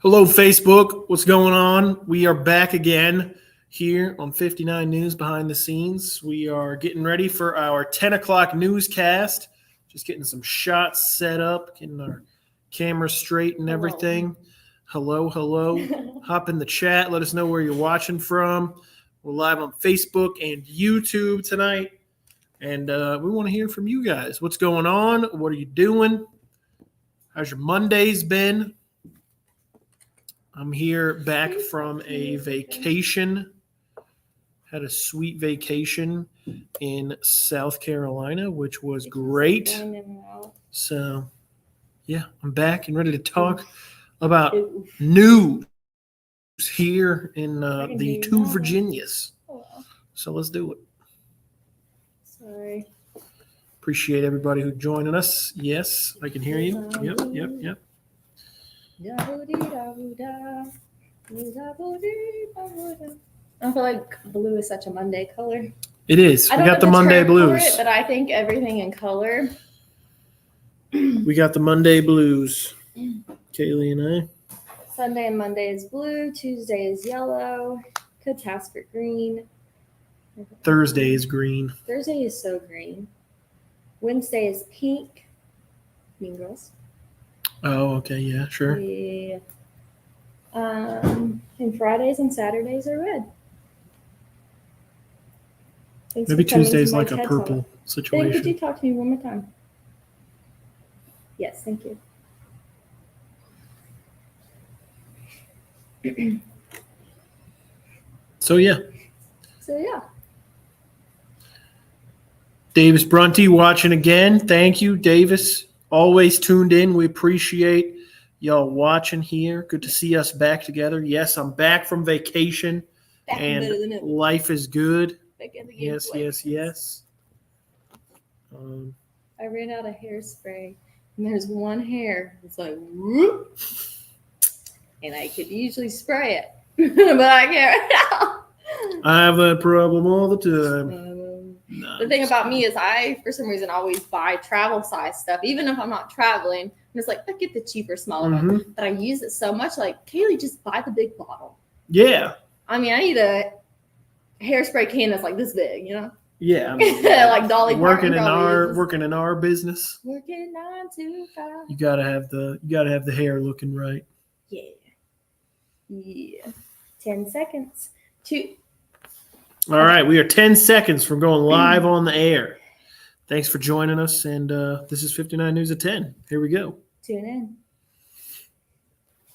Hello, Facebook. What's going on? We are back again here on 59 News Behind the Scenes. We are getting ready for our 10 o'clock newscast. Just getting some shots set up, getting our camera straight and everything. Hello. Hop in the chat. Let us know where you're watching from. We're live on Facebook and YouTube tonight. And we want to hear from you guys. What's going on? What are you doing? How's your Mondays been? I'm here back from a vacation. Had a sweet vacation in South Carolina, which was great. So, yeah, I'm back and ready to talk about news here in the two Virginias. So let's do it. Sorry. Appreciate everybody who joining us. Yes, I can hear you. Yep. I feel like blue is such a Monday color. It is. We got the Monday blues. But I think everything in color. We got the Monday blues. Kaylee and I. Sunday and Monday is blue. Tuesday is yellow. Could task for green. Thursday is green. Thursday is so green. Wednesday is pink. Mean Girls. Oh, okay. Yeah, sure. Yeah. And Fridays and Saturdays are red. Thanks Maybe Tuesday's like a TED purple Talk. situation. Could you talk to me one more time? Yes, thank you. So, yeah. Davis Brunty watching again. Thank you, Davis. Always tuned in. We appreciate y'all watching here. Good to see us back together. Yes, I'm back from vacation, and life is good. Yes. I ran out of hairspray, and there's one hair. It's like, whoop, and I could usually spray it, but I can't right now. I have that problem all the time. The thing about me is I, for some reason, always buy travel size stuff. Even if I'm not traveling, I'm just like, I get the cheaper, smaller one. But I use it so much, like, Kaylee, just buy the big bottle. Yeah. I mean, I need a hairspray can that's like this big, you know? Yeah. I mean, like Dolly working in our business. Working 9 to 5. You gotta have the hair looking right. Yeah. 10 seconds. 2. All right, we are 10 seconds from going live on the air. Thanks for joining us, and this is 59 News at 10. Here we go. Tune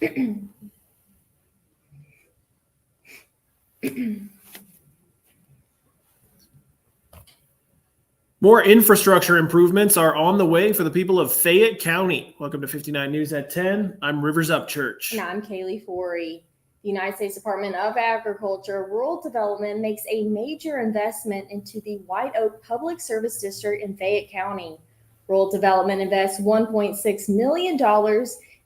in. More infrastructure improvements are on the way for the people of Fayette County. Welcome to 59 News at 10. I'm Rivers Upchurch. And I'm Kaleigh Fourie. The United States Department of Agriculture Rural Development makes a major investment into the White Oak Public Service District in Fayette County. Rural Development invests $1.6 million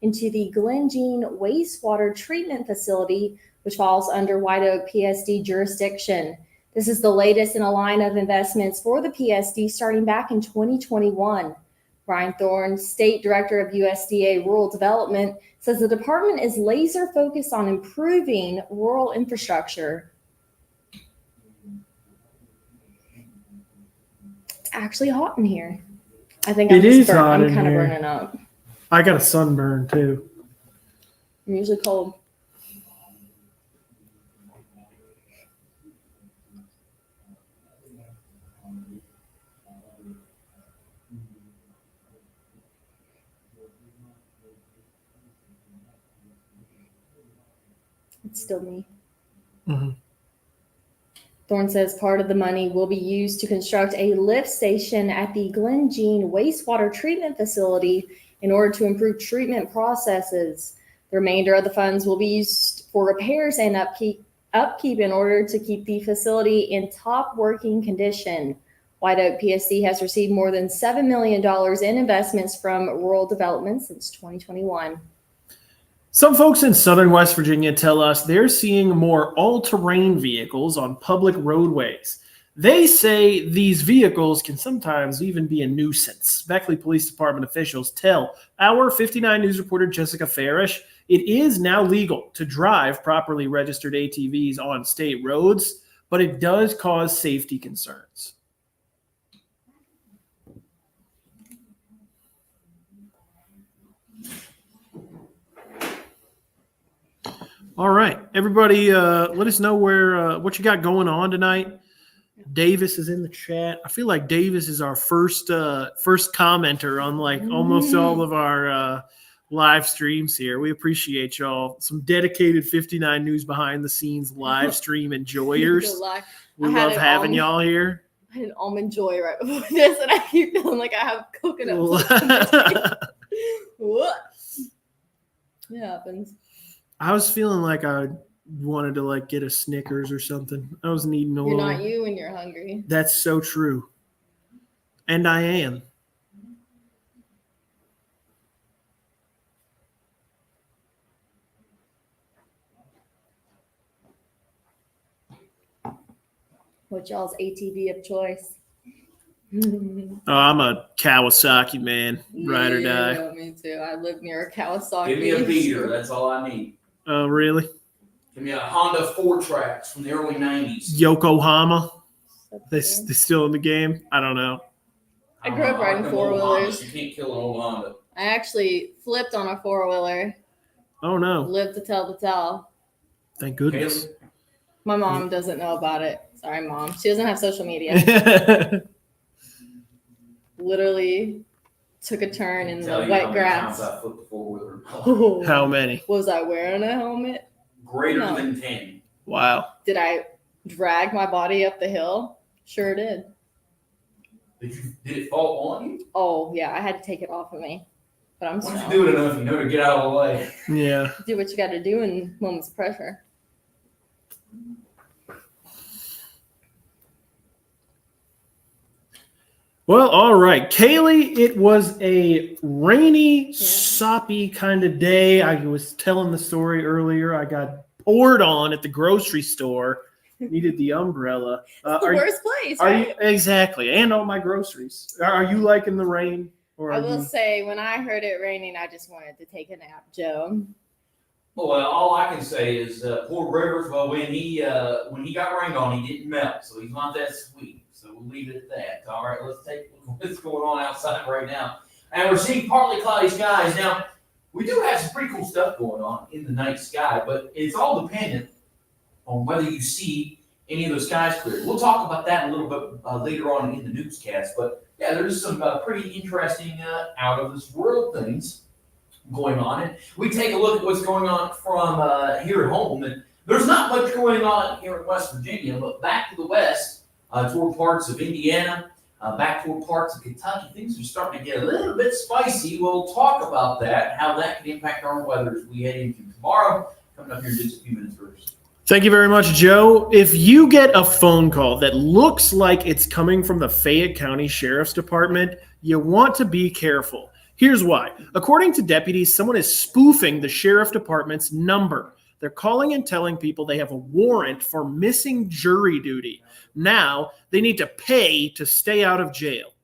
into the Glen Jean Wastewater Treatment Facility, which falls under White Oak PSD jurisdiction. This is the latest in a line of investments for the PSD starting back in 2021. Brian Thorne, State Director of USDA Rural Development, says the department is laser focused on improving rural infrastructure. It's actually hot in here. I think I'm kind of burning up. I got a sunburn too. I'm usually cold. It's still me. Thorne says part of the money will be used to construct a lift station at the Glen Jean Wastewater Treatment Facility in order to improve treatment processes. The remainder of the funds will be used for repairs and upkeep in order to keep the facility in top working condition. White Oak PSD has received more than $7 million in investments from rural development since 2021. Some folks in southern West Virginia tell us they're seeing more all-terrain vehicles on public roadways. They say these vehicles can sometimes even be a nuisance. Beckley Police Department officials tell our 59 News reporter Jessica Farish It is now legal to drive properly registered ATVs on state roads, but it does cause safety concerns. All right, everybody, let us know what you got going on tonight. Davis is in the chat. I feel like Davis is our first commenter on like almost all of our live streams here. We appreciate y'all. Some dedicated 59 News behind the scenes live stream enjoyers. We love having y'all here. I had an almond joy right before this, and I keep feeling like I have coconut. What? It happens. I was feeling like I wanted to like get a Snickers or something. I was needing a You're little. not you when you're hungry. That's so true. And I am. What's y'all's ATV of choice? Oh, I'm a Kawasaki man. Ride or die. Yeah, me too. I live near a Kawasaki. Give me a beater. That's all I need. Oh, really? Give me a Honda 4-Tracks from the early 90s. Yokohama. They still in the game? I don't know. I grew up riding Them old 4-wheelers. Hondas. You can't kill an old Honda. I actually flipped on a 4-wheeler. Oh, no. Lived to tell the tale. Thank goodness. My mom doesn't know about it. Sorry, Mom. She doesn't have social media. Literally took a turn in the wet grass. I flipped the 4-wheeler. Oh. How many? Was I wearing a helmet? Greater No. than 10. Wow. Did I drag my body up the hill? Sure did. Did it fall on you? Oh, yeah. I had to take it off of me. But I'm Once you strong. do it enough, you know to get out of the way. Yeah. Do what you got to do in moments of pressure. Well, all right. Kaleigh, it was a rainy, soppy kind of day. I was telling the story earlier. I got poured on at the grocery store. Needed the umbrella. It's the worst place, Are right? you exactly? And all my groceries. Are you liking the rain? Or I are will you... say, when I heard it raining, I just wanted to take a nap, Joe. Well, all I can say is poor Rivers. Well, when he got rained on, he didn't melt, so he's not that sweet. So we'll leave it at that. All right, let's take a look at what's going on outside right now. And we're seeing partly cloudy skies. Now, we do have some pretty cool stuff going on in the night sky, but it's all dependent on whether you see any of those skies clear. We'll talk about that a little bit later on in the newscast. But yeah, there's some pretty interesting out of this world things going on. And we take a look at what's going on from here at home. And there's not much going on here in West Virginia, but back to the west, toward parts of Indiana, back toward parts of Kentucky, things are starting to get a little bit spicy. We'll talk about that, how that can impact our weather as we head into tomorrow. Coming up here in just a few minutes first. Thank you very much, Joe. If you get a phone call that looks like it's coming from the Fayette County Sheriff's Department, you want to be careful. Here's why. According to deputies, someone is spoofing the Sheriff Department's number. They're calling and telling people they have a warrant for missing jury duty. Now, they need to pay to stay out of jail.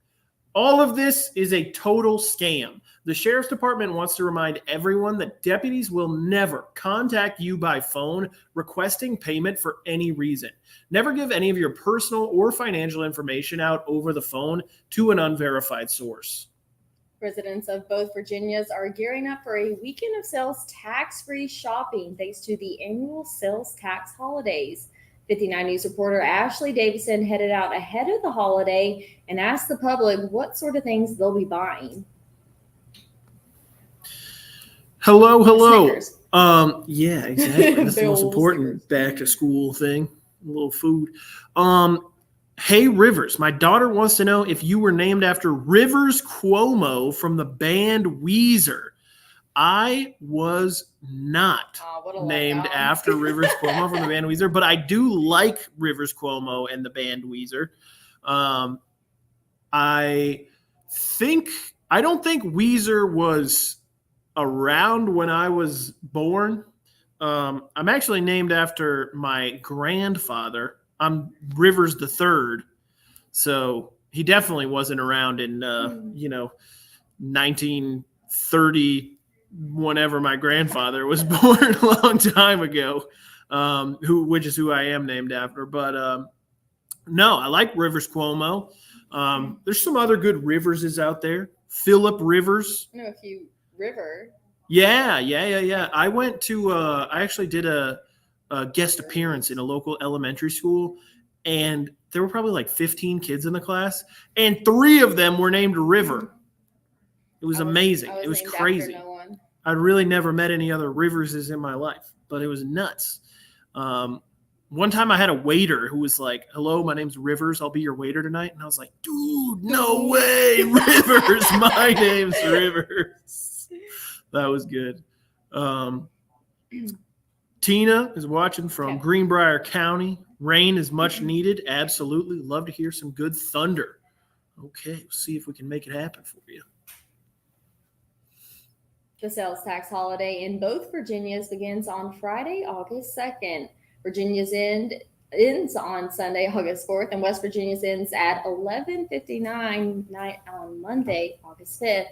All of this is a total scam. The Sheriff's Department wants to remind everyone that deputies will never contact you by phone requesting payment for any reason. Never give any of your personal or financial information out over the phone to an unverified source. Residents of both Virginias are gearing up for a weekend of sales tax-free shopping thanks to the annual sales tax holidays. 59 News reporter Ashley Davison headed out ahead of the holiday and asked the public what sort of things they'll be buying. Hello. Snickers. Yeah, exactly. That's the most important Snickers. back to school thing. A little food. Hey, Rivers, my daughter wants to know if you were named after Rivers Cuomo from the band Weezer. I was not named after Rivers Cuomo from the band Weezer, but I do like Rivers Cuomo and the band Weezer. I don't think Weezer was around when I was born. I'm actually named after my grandfather. I'm Rivers the Third, so he definitely wasn't around in 1930 whenever my grandfather was born a long time ago, which is who I am named after. But no, I like Rivers Cuomo. There's some other good Riverses out there. Philip Rivers. I know a few River. Yeah. I went to. I actually did a guest appearance in a local elementary school, and there were probably like 15 kids in the class, and 3 of them were named River. It was amazing. It was named crazy. after no one. I'd really never met any other Riverses in my life, but it was nuts. One time I had a waiter who was like, "Hello, my name's Rivers. I'll be your waiter tonight." And I was like, "Dude, no way, Rivers. My name's Rivers." That was good. Tina is watching from Greenbrier County. Rain is much needed. Absolutely. Love to hear some good thunder. Okay, we'll see if we can make it happen for you. The sales tax holiday in both Virginias begins on Friday, August 2nd. Virginia's ends on Sunday, August 4th, and West Virginia's ends at 11:59 night on Monday, August 5th.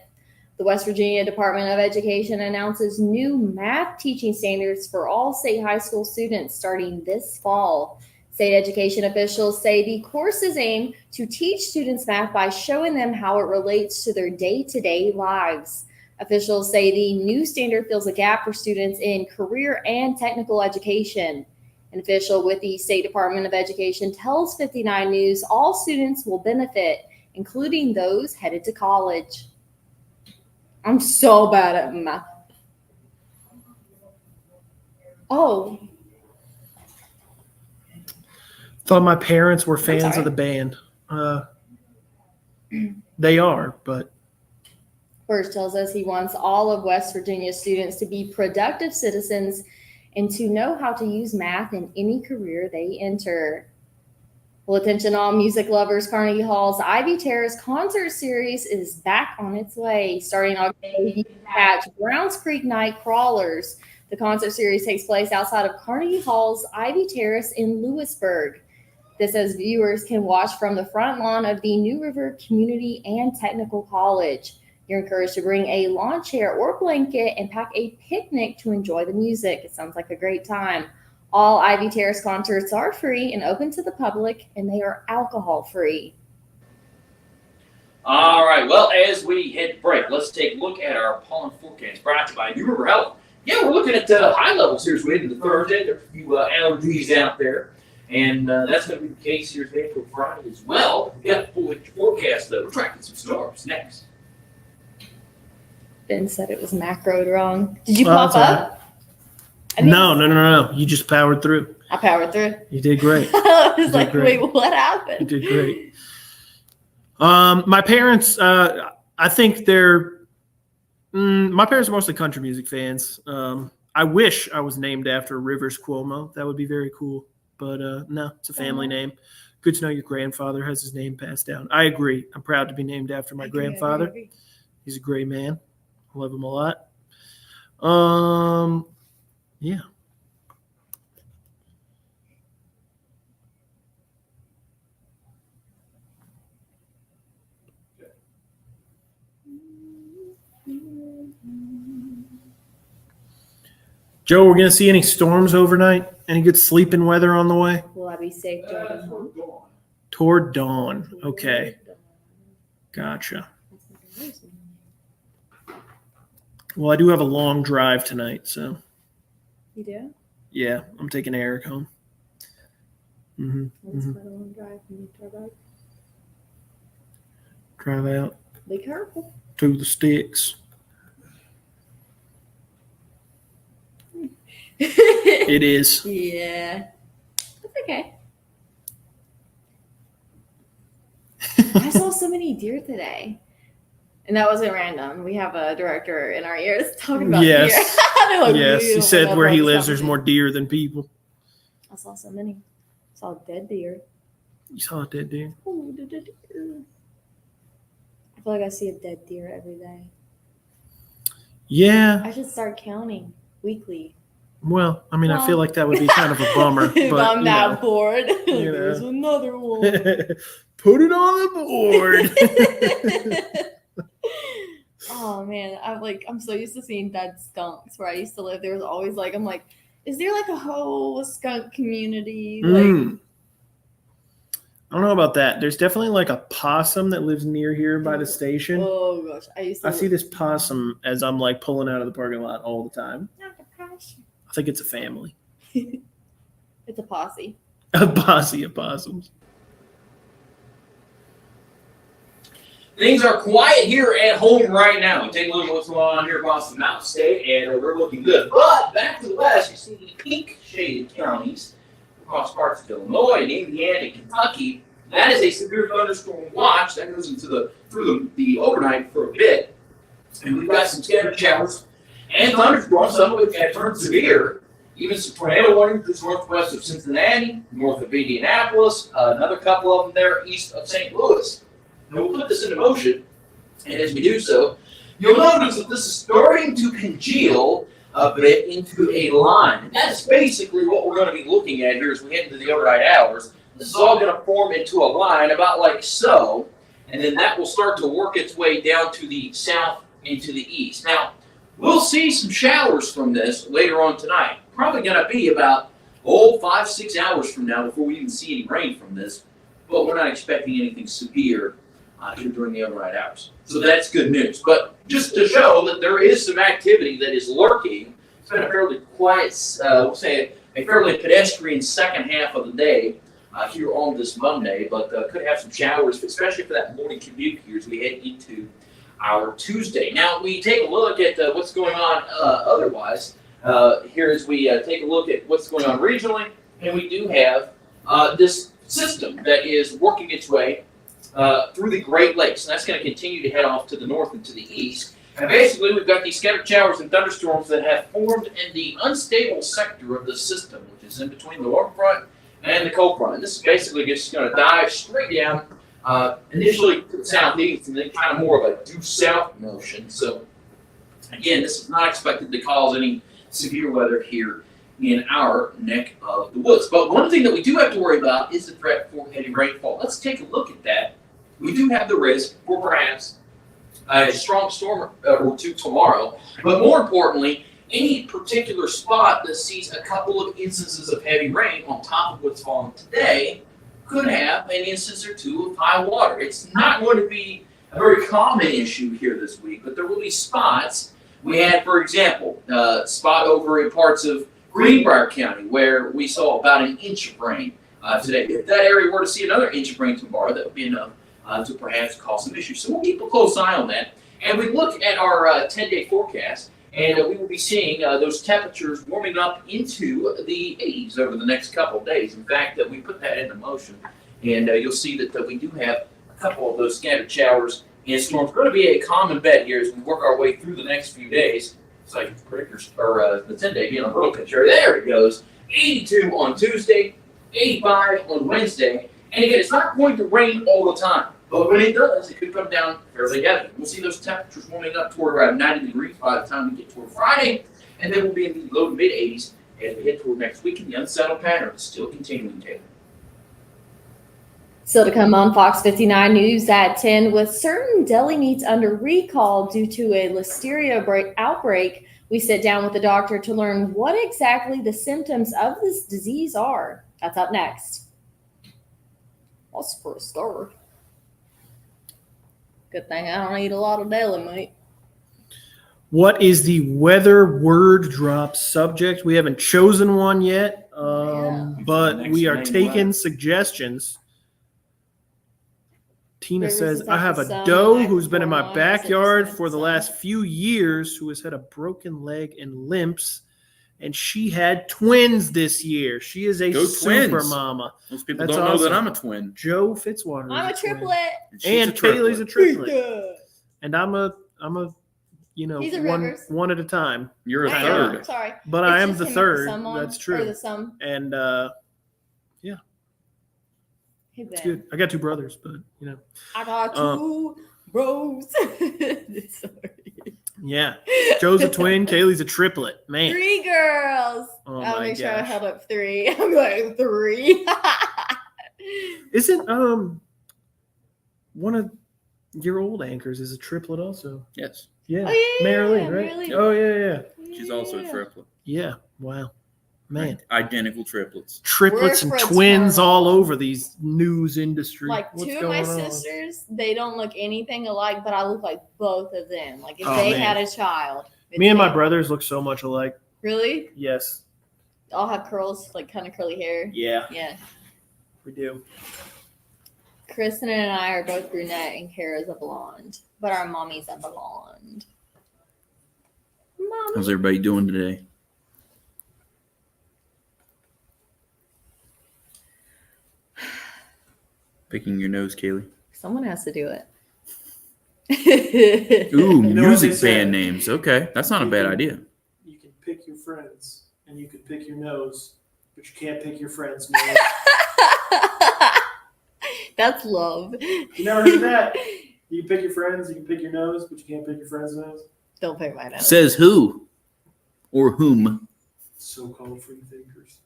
The West Virginia Department of Education announces new math teaching standards for all state high school students starting this fall. State education officials say the courses aim to teach students math by showing them how it relates to their day-to-day lives. Officials say the new standard fills a gap for students in career and technical education. An official with the State Department of Education tells 59 News all students will benefit, including those headed to college. I'm so bad at math. Oh. Thought my parents were fans of the band. They are, but. Burge tells us he wants all of West Virginia students to be productive citizens and to know how to use math in any career they enter. Well, attention all music lovers, Carnegie Hall's Ivy Terrace concert series is back on its way. Starting August 8th, you can catch Browns Creek Night Crawlers. The concert series takes place outside of Carnegie Hall's Ivy Terrace in Lewisburg. This as viewers can watch from the front lawn of the New River Community and Technical College. You're encouraged to bring a lawn chair or blanket and pack a picnic to enjoy the music. It sounds like a great time. All Ivy Terrace concerts are free and open to the public, and they are alcohol-free. All right. Well, as we hit break, let's take a look at our pollen forecast brought to you by New River Health. Yeah, we're looking at high levels here as we head into Thursday. There are a few allergies out there, and that's going to be the case here today for Friday as well. We got a full forecast, though. We're tracking some storms next. Ben said it was macroed wrong. Did you pop up? No. You just powered through. I powered through. You did great. I was like, wait, what happened? You did great. My parents, I think my parents are mostly country music fans. I wish I was named after Rivers Cuomo. That would be very cool. But no, it's a family name. Good to know your grandfather has his name passed down. I agree. I'm proud to be named after my grandfather. He's a great man. I love him a lot. Yeah. Joe, we're going to see any storms overnight? Any good sleeping weather on the way? Will I be safe during Toward dawn. Okay. Gotcha. Well, I do have a long drive tonight, so. You do? Yeah, I'm taking Eric home. Quite a long drive. Drive out. Be careful. To the sticks. It is. Yeah. That's okay. I saw so many deer today. And that wasn't random. We have a director in our ears talking about deer. Yes, he said where he lives there's more deer than people. I saw so many. I saw a dead deer. You saw a dead deer? Oh, dead deer. I feel like I see a dead deer every day. Yeah. I should start counting weekly. Well, I mean, I feel like that would be kind of a bummer. But, I'm not bored. There's another one. Put it on the board. Oh man, I'm so used to seeing dead skunks where I used to live. There was always I'm like, is there like a whole skunk community? I don't know about that. There's definitely like a possum that lives near here by the station. Oh gosh, I see this possum as I'm like pulling out of the parking lot all the time. I think it's a family. It's a posse. A posse of possums. Things are quiet here at home right now. Take a look at what's going on here across the Mountain State, and we're looking good. But back to the west, you see the pink shaded counties across parts of Illinois and Indiana and Kentucky. That is a severe thunderstorm watch that goes into through the overnight for a bit. And we've got some scattered showers and thunderstorms, some of which have turned severe. Even some tornado warnings just northwest of Cincinnati, north of Indianapolis, another couple of them there east of St. Louis. And we'll put this into motion, and as we do so, you'll notice that this is starting to congeal a bit into a line. And that's basically what we're going to be looking at here as we head into the overnight hours. This is all going to form into a line about like so, and then that will start to work its way down to the south and to the east. Now, we'll see some showers from this later on tonight. Probably going to be about 5-6 hours from now before we even see any rain from this, but we're not expecting anything severe here during the overnight hours. So that's good news. But just to show that there is some activity that is lurking, it's been a fairly quiet, we'll say a fairly pedestrian second half of the day here on this Monday, but could have some showers, especially for that morning commute here as we head into our Tuesday. Now, we take a look at what's going on otherwise here as we take a look at what's going on regionally, and we do have this system that is working its way through the Great Lakes, and that's going to continue to head off to the north and to the east. And basically, we've got these scattered showers and thunderstorms that have formed in the unstable sector of the system, which is in between the warm front and the cold front. And this is basically just going to dive straight down, initially to the southeast, and then kind of more of a due south motion. So, again, this is not expected to cause any severe weather here in our neck of the woods. But one thing that we do have to worry about is the threat for heavy rainfall. Let's take a look at that. We do have the risk for perhaps a strong storm or two tomorrow, but more importantly, any particular spot that sees a couple of instances of heavy rain on top of what's falling today could have an instance or two of high water. It's not going to be a very common issue here this week, but there will be spots. We had, for example, a spot over in parts of Greenbrier County where we saw about an inch of rain today. If that area were to see another inch of rain tomorrow, that would be enough to perhaps cause some issues. So we'll keep a close eye on that. And we look at our 10-day forecast, and we will be seeing those temperatures warming up into the 80s over the next couple of days. In fact, we put that into motion, and you'll see that we do have a couple of those scattered showers and storms. Going to be a common bet here as we work our way through the next few days. It's like predictors, or the 10-day being a little picture. There it goes. 82 on Tuesday, 85 on Wednesday. And again, it's not going to rain all the time. But when it does, it could come down fairly heavy. We'll see those temperatures warming up toward around 90 degrees by the time we get toward Friday, and then we'll be in the low to mid 80s as we head toward next week, and the unsettled pattern is still continuing, Taylor. Still to come on Fox 59 News at 10, with certain deli meats under recall due to a listeria outbreak, we sit down with the doctor to learn what exactly the symptoms of this disease are. That's up next. That's for a start. Good thing I don't eat a lot of deli meat. What is the weather word drop subject? We haven't chosen one yet, but we are taking suggestions. Tina says, I have a doe who's been in my backyard for the last few years who has had a broken leg and limps, and she had twins this year. She is a super mama. Most people don't know that I'm a twin. Joe Fitzwater. I'm a triplet. And Kayleigh's a triplet. And I'm a one at a time. You're a third. Sorry. But I am the third. That's true. And yeah. Hey, it's good. I got two brothers, but I got two bros. Sorry. Yeah. Joe's a twin, Kayleigh's a triplet. Man. 3 girls. Oh I'll my make sure I gosh. held up 3. I'm like 3. Isn't one of your old anchors is a triplet also? Yes. Yeah. Oh, yeah, Mary Lee, yeah, right? Mary Lee. Oh, yeah. She's also a triplet. Yeah. Wow. Man. Identical triplets. Triplets We're and fraternal. twins all over these news industry. Like What's two of my going on? sisters, they don't look anything alike, but I look like both of them. Like if Oh, they man. had a child. it's Me and my me. brothers look so much alike. Really? Yes. All have curls, like kind of curly hair. Yeah, Yeah. we do. Kristen and I are both brunette and Kara's a blonde, but our mommy's a blonde. Mommy. How's everybody doing today? Picking your nose, Kaleigh. Someone has to do it. Ooh, You know what music they say? band names. Okay, that's not a bad idea. You can pick your friends, and you can pick your nose, but you can't pick your friends' nose. That's love. You never heard that? You can pick your friends, you can pick your nose, but you can't pick your friend's nose. Don't pick my nose. Says who or whom? So-called free thinkers.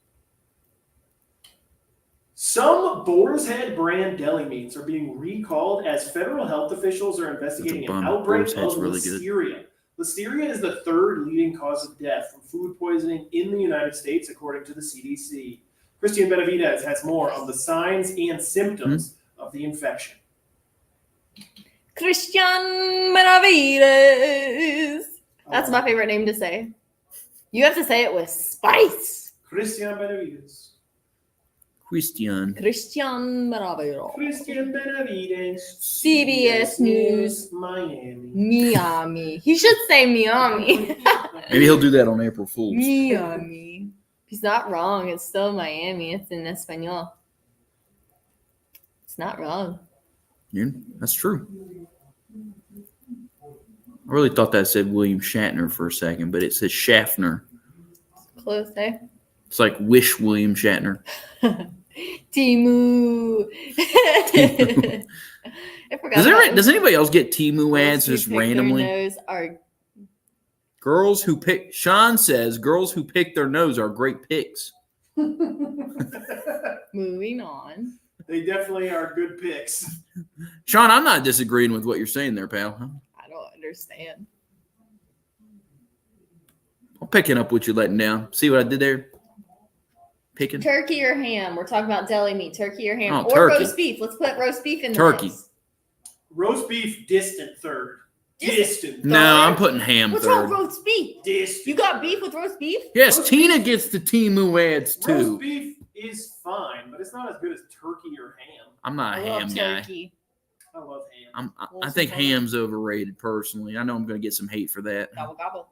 Some Boar's Head brand deli meats are being recalled as federal health officials are investigating an bummer. outbreak Boar's Head's of really good. listeria. Listeria is the third leading cause of death from food poisoning in the United States, according to the CDC. Christian Benavidez has more on the signs and symptoms of the infection. Christian Benavides. That's my favorite name to say. You have to say it with spice. Christian Benavidez. Christian. Christian Benavides. Christian Benavidez. CBS News. Miami. Miami. He should say Miami. Maybe he'll do that on April Fool's. Miami. He's not wrong. It's still Miami. It's in Espanol. It's not wrong. Yeah, that's true. I really thought that said William Shatner for a second, but it says Schaffner. Close, eh? It's like Wish William Shatner. Timu. I forgot. Does anybody else get Timu ads just randomly? Nose are Girls who pick, Sean says, girls who pick their nose are great picks. moving on. They definitely are good picks. Sean, I'm not disagreeing with what you're saying there, pal. I don't understand. I'm picking up what you're letting down. See what I did there? Picking. Turkey or ham? We're talking about deli meat. Turkey or ham? Oh, or turkey. roast beef. Let's put roast beef in the Turkey. mix. Roast beef, distant third. Distant. No, I'm putting ham What's wrong third. with roast beef? Distant. You got beef with roast beef? Yes, Roast Tina beef. gets the Timu ads Roast too. beef is fine, but it's not as good as turkey or ham. I'm not a I ham love guy. turkey. I love ham. I think ham's overrated personally. I know I'm going to get some hate for that. Gobble gobble.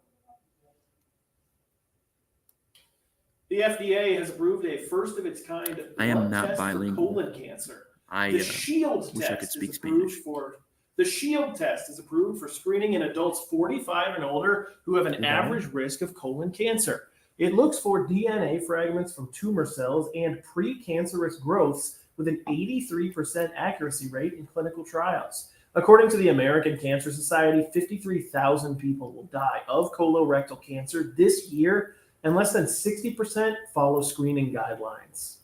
The FDA has approved a first of its kind I am blood not test bilingual. for colon cancer. I The Shield wish I could test speak is approved Spanish. for the Shield test is approved for screening in adults 45 and older who have an Mhm. average risk of colon cancer. It looks for DNA fragments from tumor cells and precancerous growths with an 83% accuracy rate in clinical trials. According to the American Cancer Society, 53,000 people will die of colorectal cancer this year, and less than 60% follow screening guidelines.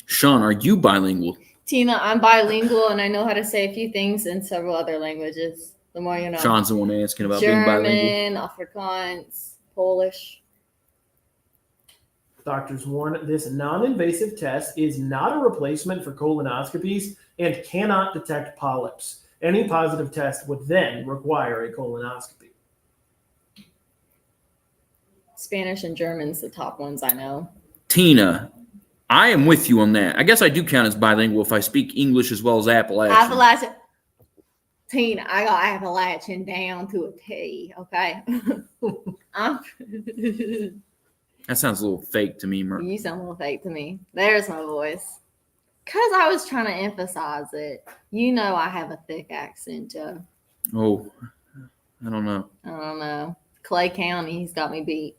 Sean, are you bilingual? Tina, I'm bilingual and I know how to say a few things in several other languages. The more you know. Sean's the one asking about being bilingual. German, Afrikaans, Polish. Doctors warn this non-invasive test is not a replacement for colonoscopies and cannot detect polyps. Any positive test would then require a colonoscopy. Spanish and German's the top ones I know. Tina, I am with you on that. I guess I do count as bilingual if I speak English as well as Appalachian. Appalachian. Tina, I got Appalachian down to a T, okay? That sounds a little fake to me, Mer. You sound a little fake to me. There's my voice. Because I was trying to emphasize it. You know I have a thick accent, Joe. Oh, I don't know. I don't know. Clay County, he's got me beat.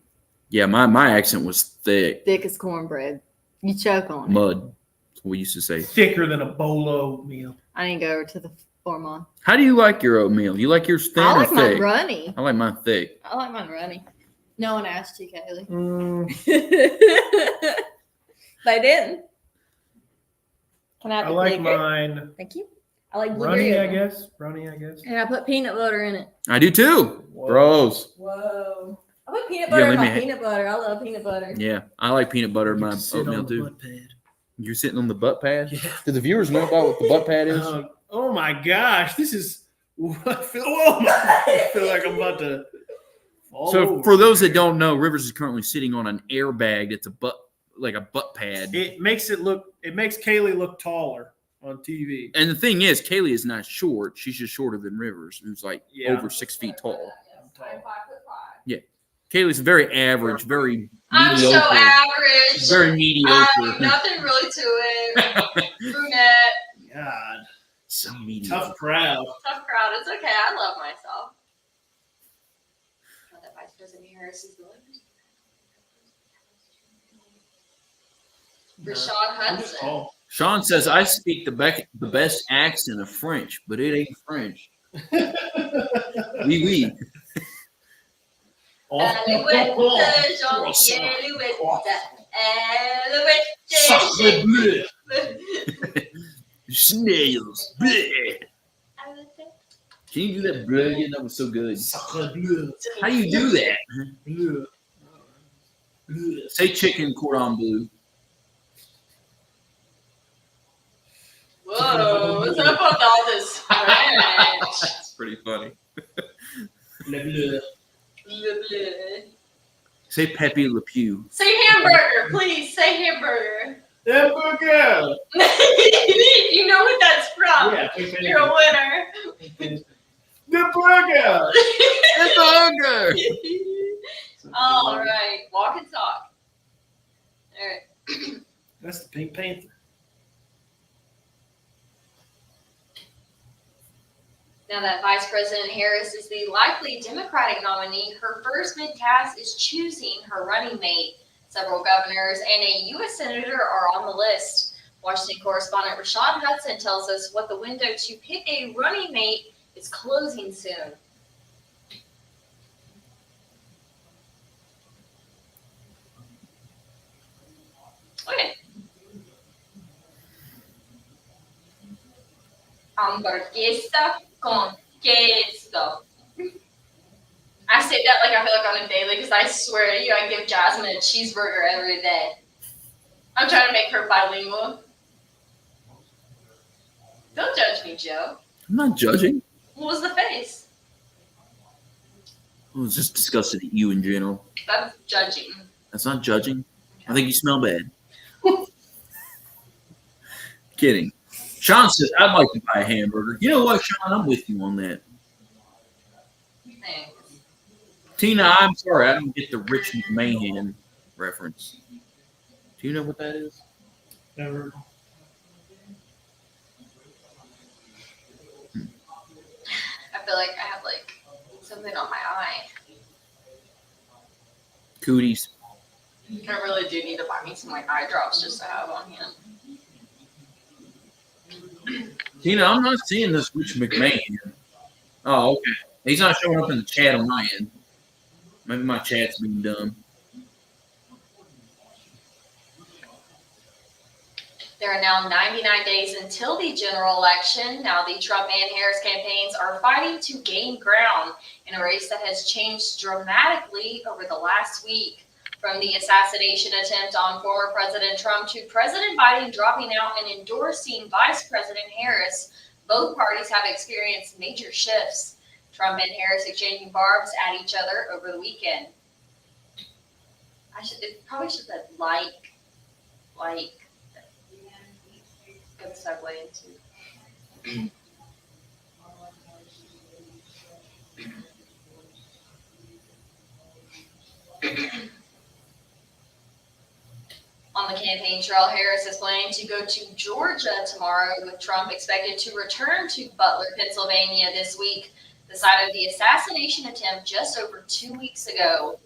Yeah, my accent was thick. Thick as cornbread. You choke on it. Mud. That's what we used to say. Thicker than a bowl of oatmeal. I need to go over to the Foreman. How do you like your oatmeal? You like yours thin I or like mine thick? runny. I like mine thick. I like mine runny. No one asked you, Kaleigh. They didn't. Can I have I the like clicker? mine. Thank you. I like blue Runny, I yogurt. guess. Runny, I guess. And I put peanut butter in it. I do too. Whoa. Bros. Whoa. I put peanut Yeah, butter in let my me- peanut butter. I love peanut butter. Yeah, I like peanut butter in You my get to sit oatmeal on the too. butt pad. You're sitting on the butt pad? Yeah. Do the viewers know about what the butt pad is? Oh my gosh, this is. I feel like I'm about to. fall So over. for those that don't know, Rivers is currently sitting on an airbag that's a butt pad. It makes Kaleigh look taller on TV. And the thing is, Kaleigh is not short. She's just shorter than Rivers, who's like Yeah. over 6 feet tall. I'm 5'5". Kayleigh's very average, very I'm so mediocre. average. Very mediocre. Nothing really to it. Brunette. God, So mediocre. tough crowd. Tough crowd. It's okay. I love myself. That Vice President Harris is the Rashad I'm just Hudson. tall. Sean says, I speak the best accent of French, but it ain't French. Oui, oui. Alouette, Jean-Pierre, Sacre bleu. Snails. Bleh. Can you do that bleh again? That was so good. Sacre bleu. How do you do that? Bleu. Bleu. Say chicken cordon bleu. Whoa, what's up with all this French? That's pretty funny. Le bleu. Le bleu. Say Pepe Le Pew. Say hamburger, please. Say hamburger. Hamburger. You know what that's from. Yeah, You're a winner. the burger. Burger. All right, walk and talk. All right. That's the Pink Panther. Now that Vice President Harris is the likely Democratic nominee, her first mid-task is choosing her running mate. Several governors and a U.S. senator are on the list. Washington correspondent Rashad Hudson tells us what the window to pick a running mate is closing soon. Okay. Hamburguesa con queso. I say that like I feel like on a daily because I swear to you, I give Jasmine a cheeseburger every day. I'm trying to make her bilingual. Don't judge me, Joe. I'm not judging. What was the face? I was just disgusted at you in general. That's judging. That's not judging. I think you smell bad. Kidding. Sean says, I'd like to buy a hamburger. You know what, Sean? I'm with you on that. Thanks. Tina, I'm sorry. I don't get the Rich McMahon reference. Do you know what that is? Never. I feel like I have like something on my eye. Cooties. I really do need to buy me some like eye drops just to have on hand. Tina, I'm not seeing this Rich McMahon. Oh, okay. He's not showing up in the chat on my end. Maybe my chat's being dumb. There are now 99 days until the general election. Now the Trump and Harris campaigns are fighting to gain ground in a race that has changed dramatically over the last week. From the assassination attempt on former President Trump to President Biden dropping out and endorsing Vice President Harris, both parties have experienced major shifts. Trump and Harris exchanging barbs at each other over the weekend. It probably should have said like. Good segue into. On the campaign trail, Harris is planning to go to Georgia tomorrow, with Trump expected to return to Butler, Pennsylvania this week, the site of the assassination attempt just over 2 weeks ago.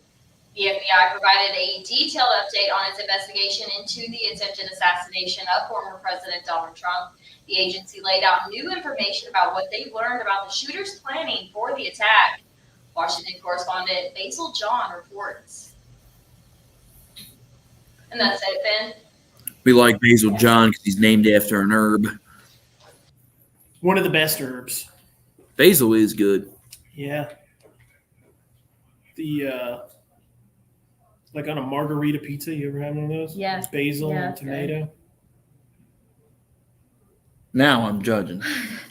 The FBI provided a detailed update on its investigation into the attempted assassination of former President Donald Trump. The agency laid out new information about what they've learned about the shooter's planning for the attack. Washington correspondent Basil John reports. And that's it, Ben. We like Basil John because he's named after an herb. One of the best herbs. Basil is good. Yeah. The like on a margarita pizza, you ever had one of those? Yeah. With basil Yeah, and it's good. tomato. Now I'm judging.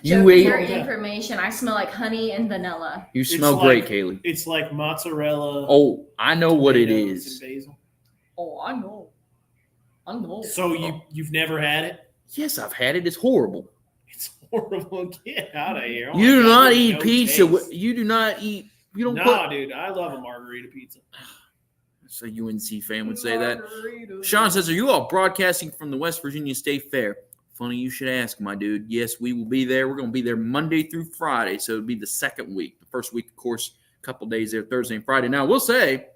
Joe, You for ate. your information, I smell like honey and vanilla. You It's smell like- great, Kaleigh. It's like mozzarella. Oh, I know what it tomatoes, is. and basil. Oh, I know. So you've never had it? Yes, I've had it. It's horrible. It's horrible. Get out of here. Oh You my do God, not there's eat no pizza. taste. You do not eat. You don't No, put. dude, I love a margarita pizza. So UNC fan would say that. Sean says, "Are you all broadcasting from the West Virginia State Fair?" Funny you should ask, my dude. Yes, we will be there. We're going to be there Monday through Friday, so it'll be the second week. The first week, of course, a couple days there, Thursday and Friday. Now, we'll say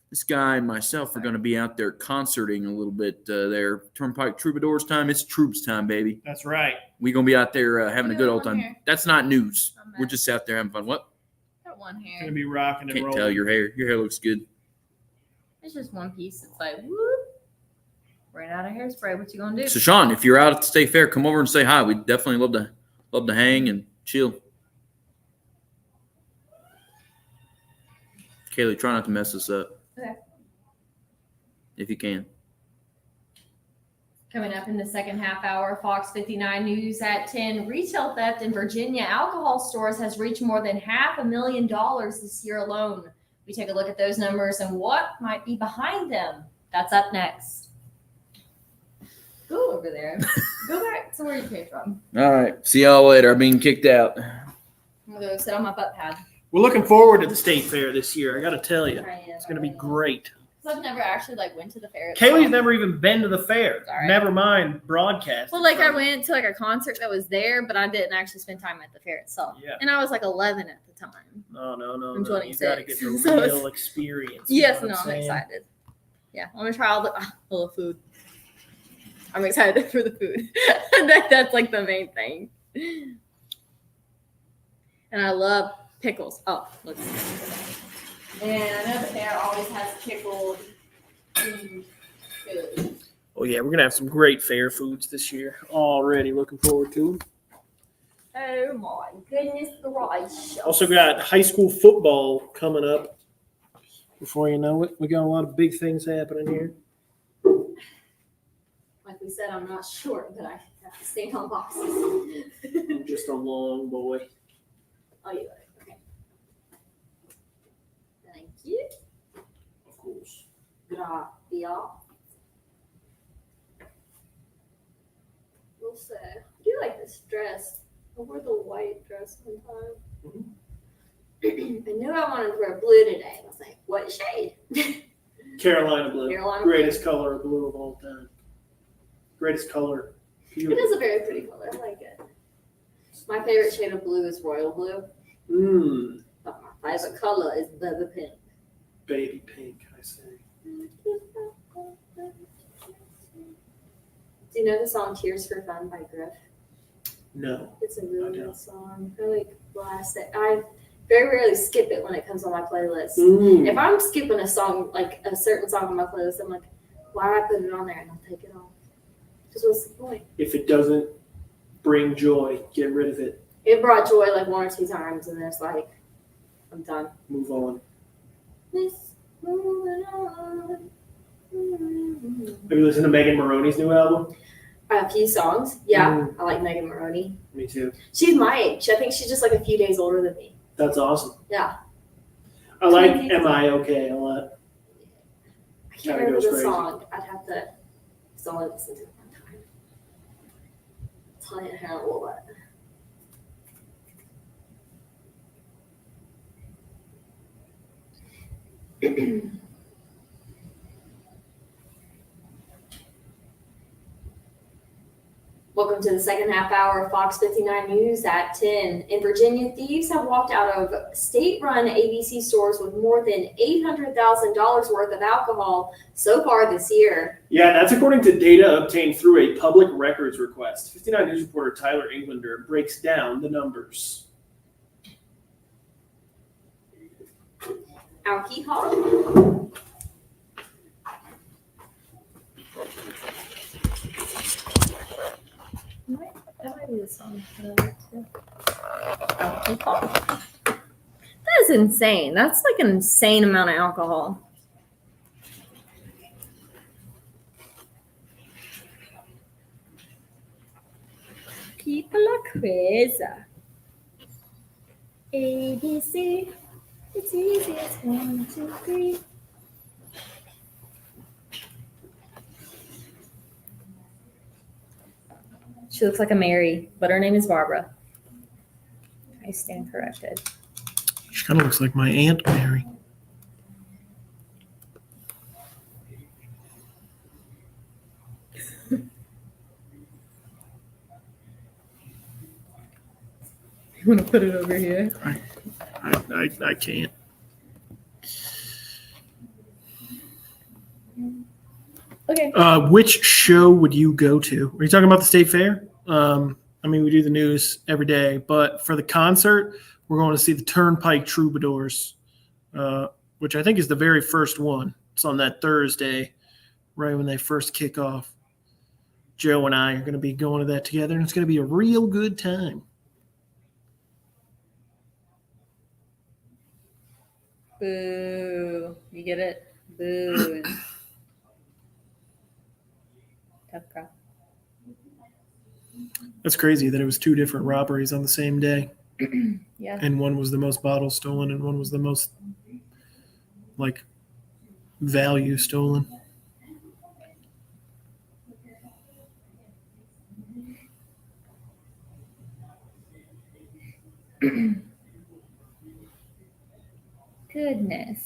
this guy and myself are going to be out there concerting a little bit there. Turnpike Troubadours time. It's Troops time, baby. That's right. We're going to be out there having a good old One time. here. That's not news. I'm We're mad. just out there having fun. What? Got one Gonna hair. be rocking and Can't rolling. tell your hair. Your hair looks good. It's just one piece. It's like, whoop. Ran out of hairspray. What you gonna do? So, Sean, if you're out at the State Fair, come over and say hi. We'd definitely love to hang and chill. Kaleigh, try not to mess this up. Okay. If you can. Coming up in the second half hour, Fox 59 News at 10. Retail theft in Virginia alcohol stores has reached more than $500,000 this year alone. We take a look at those numbers and what might be behind them. That's up next. Go over there. Go back to where you came from. All right. See y'all later. I'm being kicked out. I'm gonna go sit on my butt pad. We're looking forward to the state fair this year. I got to tell you, it's going to be great. Because I've never actually went to the fair. Kaleigh's never even been to the fair. All right. Never mind broadcast. Well, I went to a concert that was there, but I didn't actually spend time at the fair itself. Yeah. And I was 11 at the time. No. I'm You got to 26. get the So real it's- experience. Yes, you know no, what I'm saying? excited. Yeah, I'm gonna try all the food. I'm excited for the food. That's like the main thing. And I love pickles. Oh, look. And I know the fair always has pickled food. Oh yeah, we're gonna have some great fair foods this year. Already looking forward to them. Oh my goodness gracious. Also got high school football coming up. Before you know it, we got a lot of big things happening here. Like we said, I'm not short, but I have to stand on boxes. I'm just a long boy. Oh, you got it. Okay. Thank you. Of course. Gracias. We'll say. I do like this dress. I wore the white dress one time. I knew I wanted to wear blue today. I was like, what shade? Carolina blue. Carolina Greatest color of blue of all time. Greatest color. blue. It is a very pretty color. I like it. My favorite shade of blue is royal blue. Mmm. But my favorite color is baby pink. Baby pink, I say. Do you know the song Tears for Fun by Griff? No. It's a really I don't. good song. I like blast it. I very rarely skip it when it comes on my playlist. Mm. If I'm skipping a song, like a certain song on my playlist, I'm like, why did I put it on there and I'll take it off? Because what's the point? If it doesn't bring joy, get rid of it. It brought joy like one or two times, and then it's like, I'm done. Move on. Let's move on. Have you listened to Megan Maroney's new album? A few songs. Yeah, I like Megan Maroney. Me too. She's my age. I think she's just like a few days older than me. That's awesome. Yeah. I like 20. Am I Okay a lot. I can't Kinda remember goes the crazy. song. I'd have to only listen to it one time. Tell you how a little bit. Welcome to the second half hour of Fox 59 News at 10. In Virginia, thieves have walked out of state-run ABC stores with more than $800,000 worth of alcohol so far this year. Yeah, that's according to data obtained through a public records request. 59 News reporter Tyler Englander breaks down the numbers. Alcohol. That might be the song. That is insane. That's like an insane amount of alcohol. People are crazy. A, B, C. It's easy as 1, 2, 3. She looks like a Mary, but her name is Barbara. I stand corrected. She kind of looks like my Aunt Mary. You want to put it over here? I can't. Okay. Which show would you go to? Are you talking about the state fair? I mean, we do the news every day, but for the concert, we're going to see the Turnpike Troubadours, which I think is the very first one. It's on that Thursday, right when they first kick off. Joe and I are going to be going to that together, and it's going to be a real good time. Boo. You get it? Boo. Tough crowd. That's crazy that it was 2 different robberies on the same day. Yeah. And one was the most bottles stolen, and one was the most, like, value stolen. Goodness.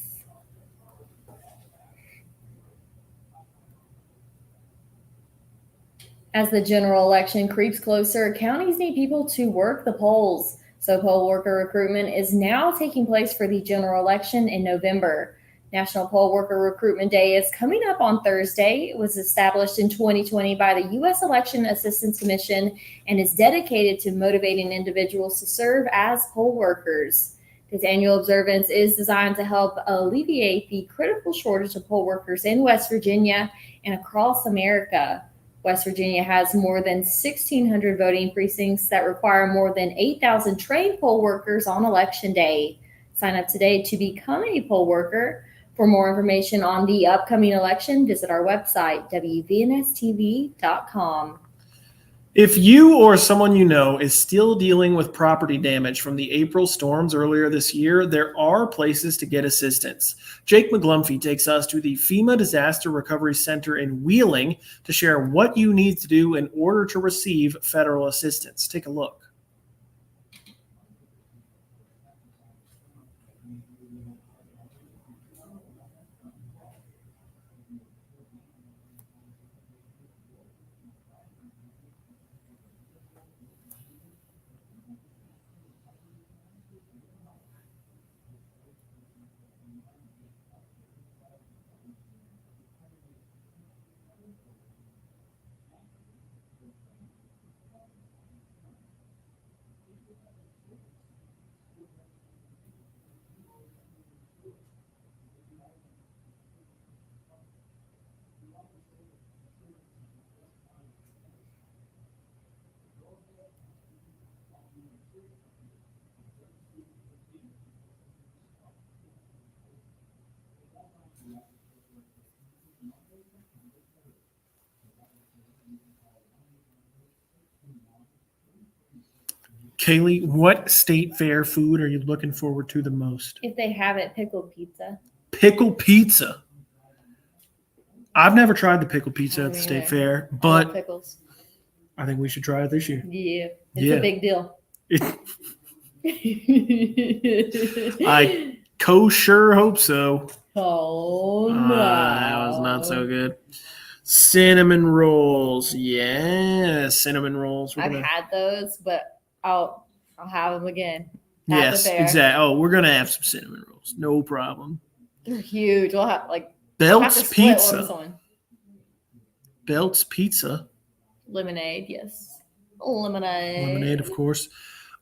As the general election creeps closer, counties need people to work the polls. So poll worker recruitment is now taking place for the general election in November. National Poll Worker Recruitment Day is coming up on Thursday. It was established in 2020 by the U.S. Election Assistance Commission and is dedicated to motivating individuals to serve as poll workers. This annual observance is designed to help alleviate the critical shortage of poll workers in West Virginia and across America. West Virginia has more than 1,600 voting precincts that require more than 8,000 trained poll workers on Election Day. Sign up today to become a poll worker. For more information on the upcoming election, visit our website, wvnstv.com. If you or someone you know is still dealing with property damage from the April storms earlier this year, there are places to get assistance. Jake McGlumphy takes us to the FEMA Disaster Recovery Center in Wheeling to share what you need to do in order to receive federal assistance. Take a look. Kaleigh, what state fair food are you looking forward to the most? If they have it, pickled pizza. Pickle pizza. I've never tried the pickle pizza at the Me state neither. fair, I love but pickles. I think we should try it this year. Yeah. It's Yeah. a big deal. I sure hope so. Oh, no. That was not so good. Cinnamon rolls. Yeah, cinnamon rolls. I've had those, but I'll have them again. At Yes, the fair. exactly. Oh, we're going to have some cinnamon rolls. No problem. They're huge. We'll have we'll have to Belts split Pizza. one. Belts Pizza. Lemonade, yes. Lemonade. Lemonade, of course.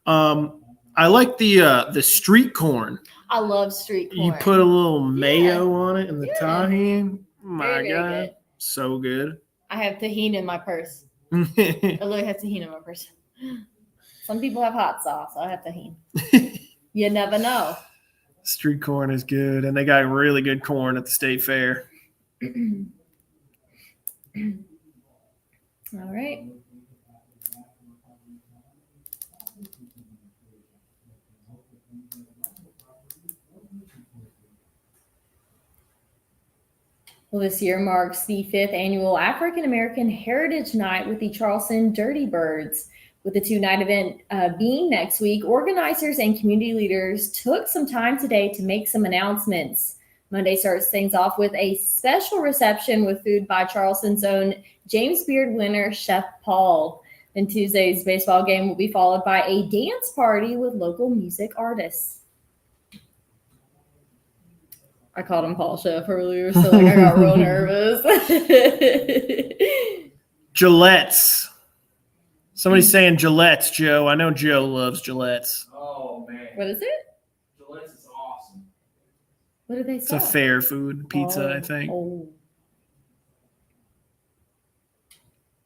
I like the street corn. I love street corn. You put a little mayo on it and the Yeah. tahini. My Very, very God. good. So good. I have tahini in my purse. I literally have tahini in my purse. Some people have hot sauce. I have tahini. You never know. Street corn is good, and they got really good corn at the state fair. All right. Well, this year marks the 5th annual African American Heritage Night with the Charleston Dirty Birds. With the two-night event being next week, organizers and community leaders took some time today to make some announcements. Monday starts things off with a special reception with food by Charleston's own James Beard winner, Chef Paul. And Tuesday's baseball game will be followed by a dance party with local music artists. I called him Paul Chef earlier, so like I got real nervous. Gillette's. Somebody's saying Gillette's, Joe. I know Joe loves Gillette's. Oh, man. What is it? Gillette's is awesome. What do they It's sell? a fair food pizza, I think. Oh.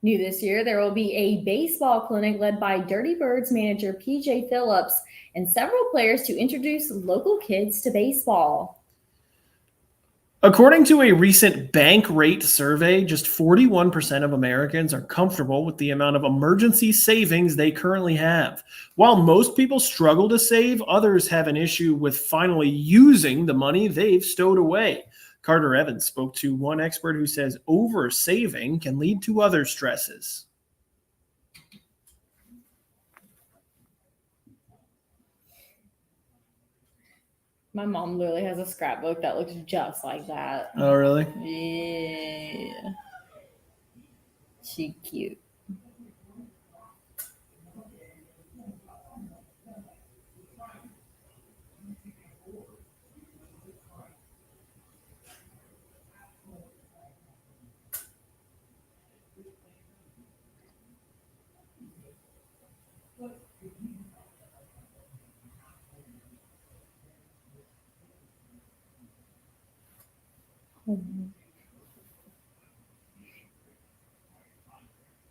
New this year, there will be a baseball clinic led by Dirty Birds manager PJ Phillips and several players to introduce local kids to baseball. According to a recent bank rate survey, just 41% of Americans are comfortable with the amount of emergency savings they currently have. While most people struggle to save, others have an issue with finally using the money they've stowed away. Carter Evans spoke to one expert who says over-saving can lead to other stresses. My mom literally has a scrapbook that looks just like that. Oh, really? Yeah. She cute.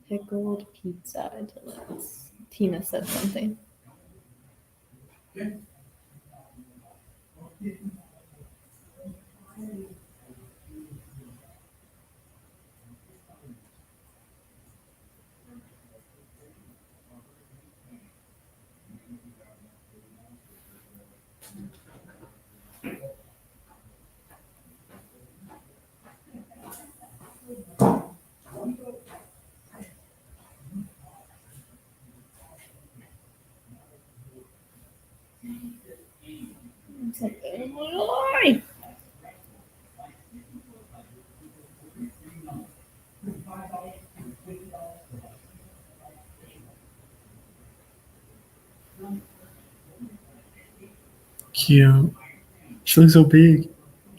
Pickled pizza delights. Tina said something. It's like, oh my God. Cute. She looks so big.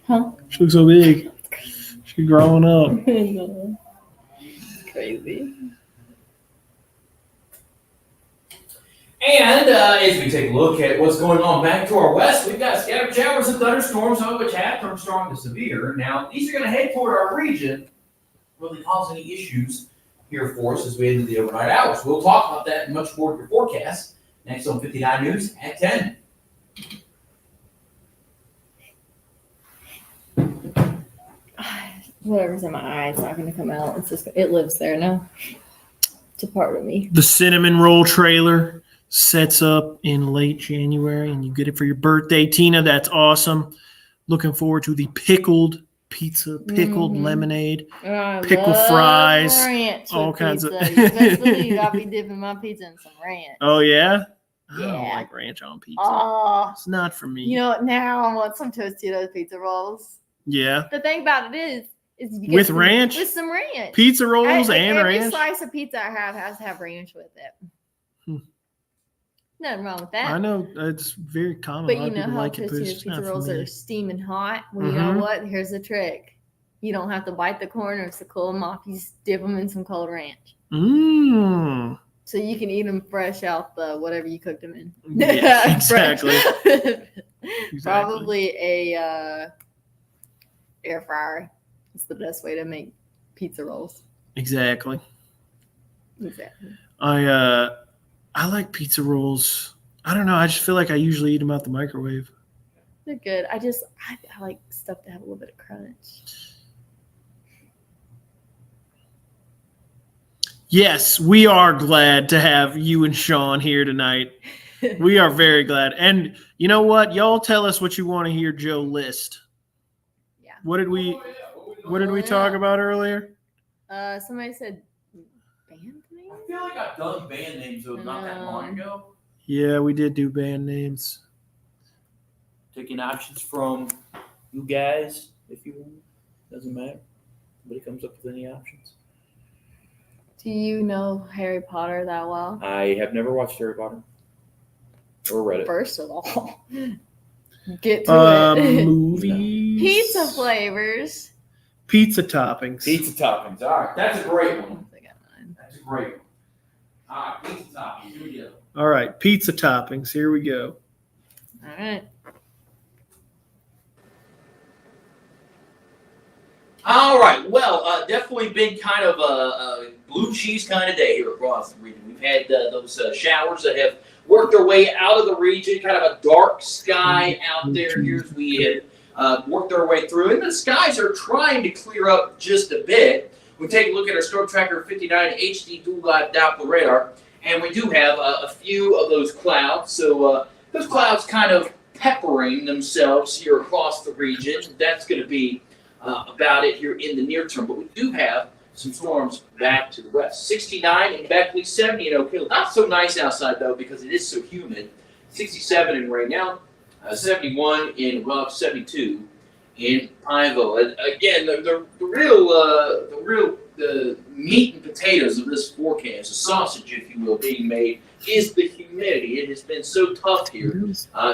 Huh? She looks so big. She's growing up. Crazy. And as we take a look at what's going on back to our west, we've got scattered showers and thunderstorms, some of which have turned strong to severe. Now, these are going to head toward our region, really cause any issues here for us as we head into the overnight hours. We'll talk about that and much more in your forecast next on 59 News at 10. Whatever's in my eye, it's not going to come out. It's just, it lives there now. It's a part of me. The cinnamon roll trailer sets up in late January, and you get it for your birthday, Tina. That's awesome. Looking forward to the pickled pizza, pickled lemonade, pickle fries, ranch all with kinds of. pizza. You best believe I'll be dipping my pizza in some ranch. Oh yeah, I don't Yeah. like ranch on pizza. Oh, It's not for me. you know what? Now I want some Tostitos pizza rolls. Yeah, The thing about it is you get With some, ranch? with some ranch. pizza rolls Like, and every ranch. slice of pizza I have has to have ranch with it. Hmm. Nothing wrong with that. I know it's very common. But A lot you of know people how like it, but it's Tostitos just not pizza for rolls me. are steaming hot? Well, you know what? Here's the trick. You don't have to bite the corners to cool them off. You just dip them in some cold ranch. Mmm. So you can eat them fresh out the whatever you cooked them in. Yeah, exactly. Probably a air fryer. It's the best way to make pizza rolls. Exactly. Exactly. I I like pizza rolls. I don't know. I just feel like I usually eat them out the microwave. They're good. I like stuff to have a little bit of crunch. Yes, we are glad to have you and Sean here tonight. We are very glad. And you know what? Y'all tell us what you want to hear Joe list. Yeah. What did we talk about earlier? Somebody said band name? I feel like I've done band names not that long ago. Yeah, we did do band names. Taking options from you guys, if you want. Doesn't matter. Nobody comes up with any options. Do you know Harry Potter that well? I have never watched Harry Potter or read it. First of all, get to it. Movies. Pizza flavors. Pizza toppings. Pizza toppings. All right, that's a great one. I got mine. That's a great one. All right, pizza toppings. Here we go. All right, pizza toppings. Here we go. All right. All right. Well, definitely been kind of a blue cheese kind of day here across the region. We've had those showers that have worked their way out of the region, kind of a dark sky out there here as we have worked our way through. And the skies are trying to clear up just a bit. We take a look at our Storm Tracker 59 HD Dual Live Doppler radar, and we do have a few of those clouds. So those clouds kind of peppering themselves here across the region. That's going to be about it here in the near term. But we do have some storms back to the west. 69 in Beckley, 70 in Oak Hill. Not so nice outside, though, because it is so humid. 67 in Raynell, 71 in Guelph, 72 in Pineville. And again, the real meat and potatoes of this forecast, the sausage, if you will, being made, is the humidity. It has been so tough here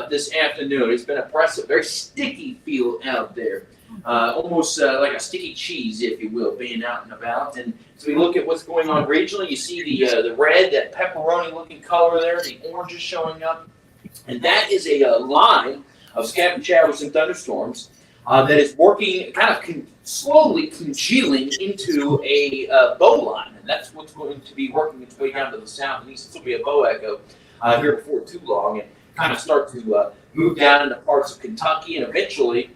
this afternoon. It's been oppressive, very sticky feel out there. Almost like a sticky cheese, if you will, being out and about. And as we look at what's going on regionally, you see the red, that pepperoni-looking color there, the orange is showing up. And that is a line of scattered showers and thunderstorms that is working, kind of slowly congealing into a bow line. And that's what's going to be working its way down to the south and east. This will be a bow echo here before too long, and kind of start to move down into parts of Kentucky and eventually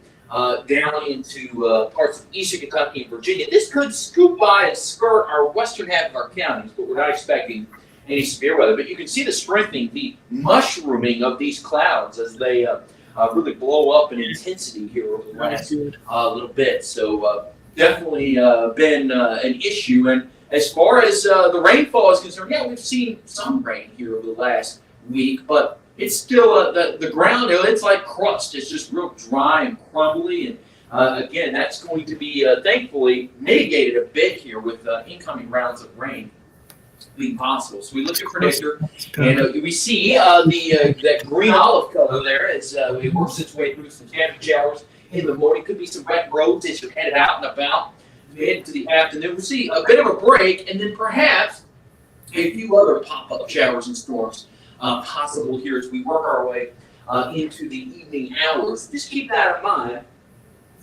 down into parts of eastern Kentucky and Virginia. This could scoop by and skirt our western half of our counties, but we're not expecting any severe weather. But you can see the strengthening, the mushrooming of these clouds as they really blow up in intensity here over the last little bit. So definitely been an issue. And as far as the rainfall is concerned, yeah, we've seen some rain here over the last week, but it's still the ground. It's like crust. It's just real dry and crumbly. And again, that's going to be thankfully mitigated a bit here with incoming rounds of rain being possible. So we look at predictor, and we see that green olive color there as it works its way through some scattered showers in the morning. Could be some wet roads as you're headed out and about into the afternoon. We'll see a bit of a break, and then perhaps a few other pop-up showers and storms possible here as we work our way into the evening hours. Just keep that in mind.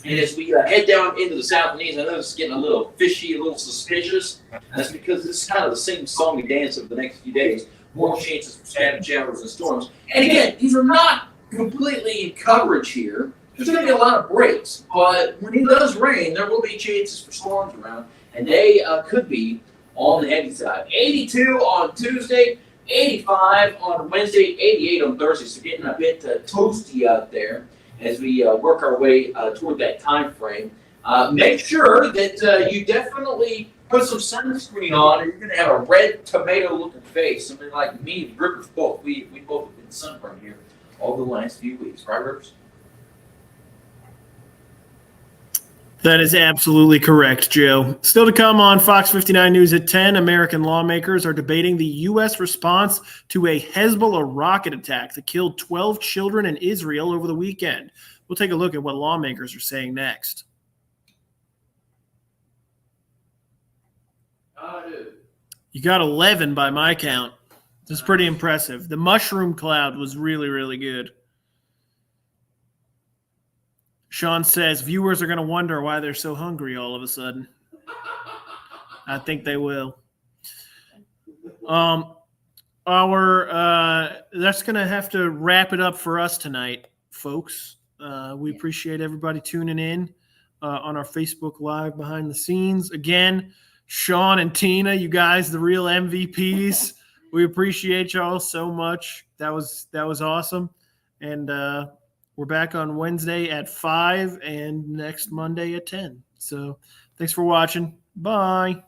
And as we head down into the south and east, I know it's getting a little fishy, a little suspicious. That's because this is kind of the same song and dance of the next few days. More chances for scattered showers and storms. And again, these are not completely in coverage here. There's going to be a lot of breaks. But when it does rain, there will be chances for storms around. And they could be on the heavy side. 82 on Tuesday. 85 on Wednesday, 88 on Thursday, so getting a bit toasty out there as we work our way toward that time frame. Make sure that you definitely put some sunscreen on, or you're going to have a red tomato-looking face. Something like me and Rivers both. We both have been sunburned here over the last few weeks, right, Rivers? That is absolutely correct, Joe. Still to come on Fox 59 News at 10, American lawmakers are debating the U.S. response to a Hezbollah rocket attack that killed 12 children in Israel over the weekend. We'll take a look at what lawmakers are saying next. You got 11 by my count. That's pretty impressive. The mushroom cloud was really, really good. Sean says viewers are going to wonder why they're so hungry all of a sudden. I think they will. that's gonna have to wrap it up for us tonight, folks. We appreciate everybody tuning in on our Facebook Live behind the scenes. Again, Sean and Tina, you guys, the real MVPs. We appreciate y'all so much. That was awesome. And we're back on Wednesday at 5 and next Monday at 10. So thanks for watching. Bye.